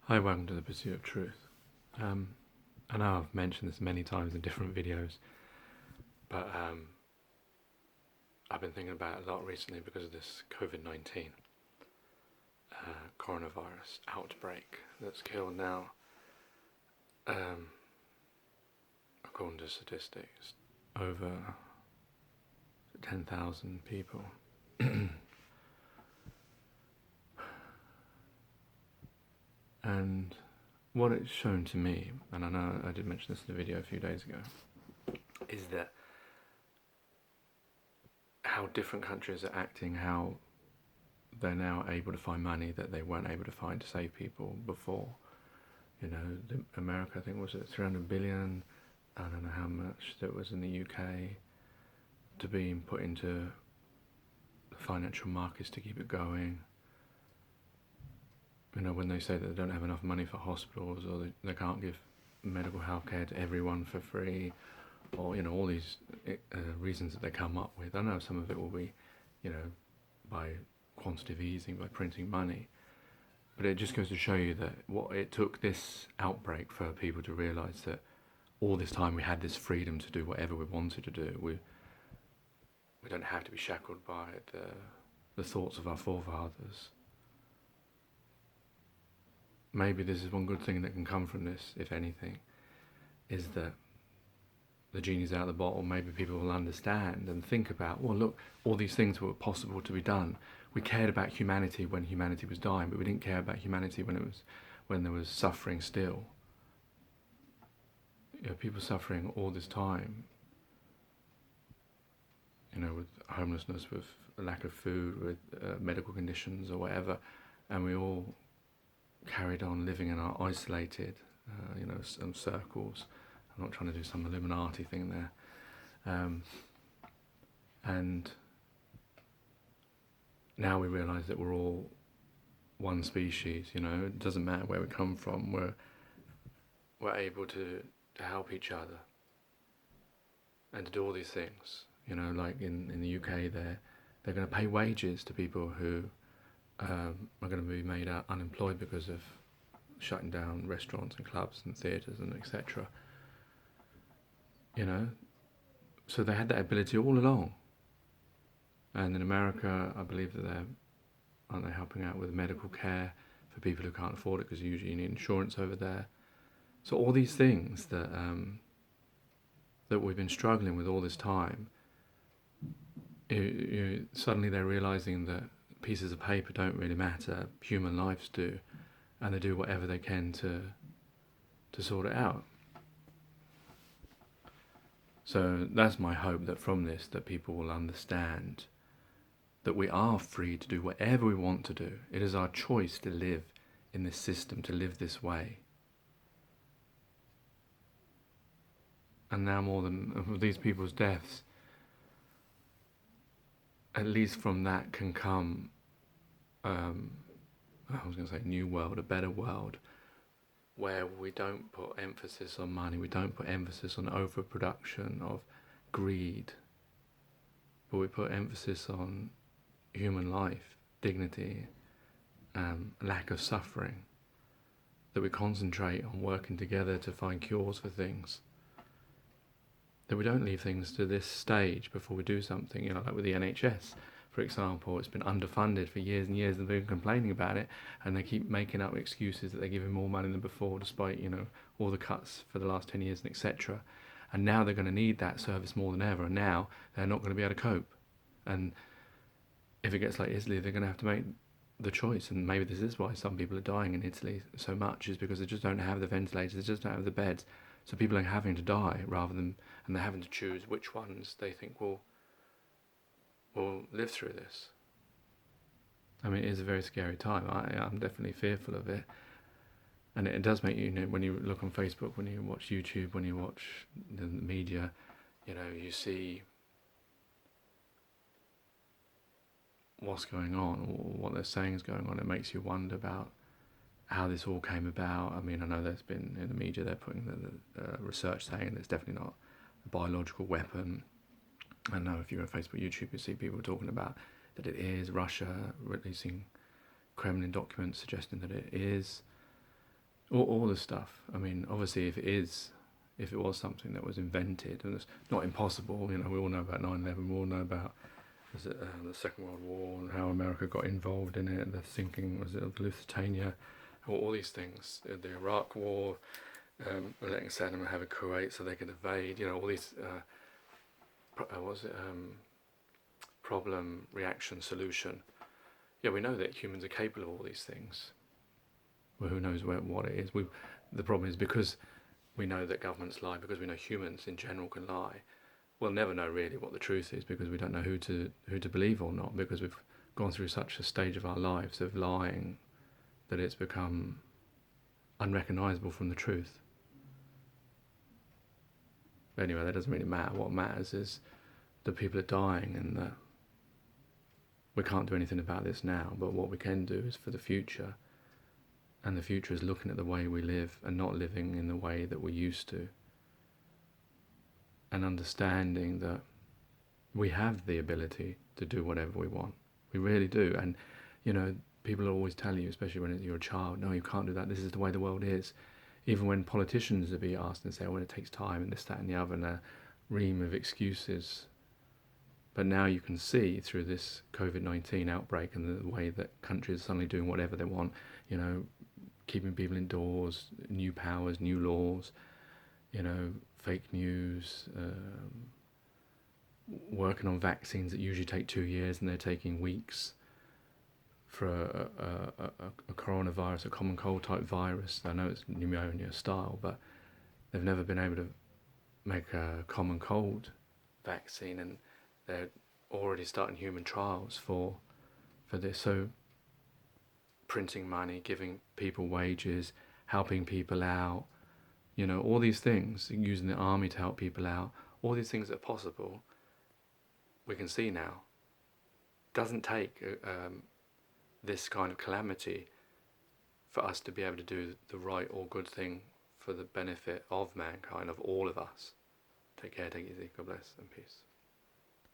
Hi, welcome to the Pursuit of Truth. I know I've mentioned this many times in different videos, but I've been thinking about it a lot recently because of this COVID-19 coronavirus outbreak that's killed now, according to statistics, over 10,000 people. And what it's shown to me, and I know I did mention this in a video a few days ago, is that how different countries are acting, how they're now able to find money that they weren't able to find to save people before. You know, America, I think, was at 300 billion. I don't know how much that was in the UK to being put into the financial markets to keep it going. You know, when they say that they don't have enough money for hospitals, or they can't give medical health care to everyone for free, or, you know, all these reasons that they come up with. I know some of it will be, you know, by quantitative easing, by printing money. But it just goes to show you that what it took this outbreak for people to realise that all this time we had this freedom to do whatever we wanted to do. We don't have to be shackled by the thoughts of our forefathers. Maybe this is one good thing that can come from this, if anything, is that the genie's out of the bottle. Maybe people will understand and think about, well, look, all these things were possible to be done. We cared about humanity when humanity was dying, but we didn't care about humanity when there was suffering still. You know, people suffering all this time, you know, with homelessness, with a lack of food, with medical conditions or whatever, and we all carried on living in our isolated, some circles. I'm not trying to do some Illuminati thing there. And now we realise that we're all one species, you know, it doesn't matter where we come from, we're able to help each other and to do all these things. You know, like in the UK, they're going to pay wages to people who are going to be made unemployed because of shutting down restaurants and clubs and theatres and etc. You know, so they had that ability all along. And in America, I believe that aren't they helping out with medical care for people who can't afford it, because usually you need insurance over there. So all these things that that we've been struggling with all this time, suddenly they're realising that pieces of paper don't really matter, human lives do, and they do whatever they can to sort it out. So that's my hope, that from this, that people will understand that we are free to do whatever we want to do. It is our choice to live in this system, to live this way. And now more than these people's deaths, at least from that can come, I was going to say new world, a better world, where we don't put emphasis on money, we don't put emphasis on overproduction, of greed, but we put emphasis on human life, dignity, lack of suffering, that we concentrate on working together to find cures for things, that we don't leave things to this stage before we do something. You know, like with the NHS, for example, it's been underfunded for years and years, and they've been complaining about it, and they keep making up excuses that they're giving more money than before, despite, you know, all the cuts for the last 10 years and etc. And now they're going to need that service more than ever, and now they're not going to be able to cope. And if it gets like Italy, they're going to have to make the choice, and maybe this is why some people are dying in Italy so much, is because they just don't have the ventilators, they just don't have the beds. So people are having to die and they're having to choose which ones they think will live through this. I mean, it is a very scary time. I'm definitely fearful of it. And it does make you know, when you look on Facebook, when you watch YouTube, when you watch the media, you know, you see what's going on, or what they're saying is going on. It makes you wonder about how this all came about. I mean, I know there's been, in the media, they're putting the research saying it's definitely not a biological weapon. I know if you're on Facebook, YouTube, you see people talking about that it is. Russia releasing Kremlin documents suggesting that it is. all the stuff. I mean, obviously, if it was something that was invented, and it's not impossible, you know, we all know about 9/11, we all know about the Second World War and how America got involved in it, the sinking, was it of the Lusitania, all these things, the Iraq War, letting Saddam have a Kuwait so they could evade, you know, all these, problem, reaction, solution. Yeah, we know that humans are capable of all these things. Well, who knows what it is? The problem is because we know that governments lie, because we know humans in general can lie. We'll never know really what the truth is because we don't know who to believe or not, because we've gone through such a stage of our lives of lying that it's become unrecognisable from the truth. But anyway, that doesn't really matter. What matters is that people are dying, and that we can't do anything about this now, but what we can do is for the future. And the future is looking at the way we live and not living in the way that we used to. And understanding that we have the ability to do whatever we want. We really do. And, you know, people always tell you, especially when you're a child, no, you can't do that. This is the way the world is. Even when politicians are being asked and say, oh, it takes time and this, that and the other, and a ream of excuses. But now you can see through this COVID-19 outbreak and the way that countries are suddenly doing whatever they want, you know, keeping people indoors, new powers, new laws, you know, fake news, working on vaccines that usually take 2 years and they're taking weeks for a coronavirus, a common cold type virus. I know it's pneumonia style, but they've never been able to make a common cold vaccine, and they're already starting human trials for this. So printing money, giving people wages, helping people out, you know, all these things, using the army to help people out, all these things that are possible, we can see now. Doesn't take this kind of calamity for us to be able to do the right or good thing for the benefit of mankind, of all of us. Take care, take it easy, God bless, and peace.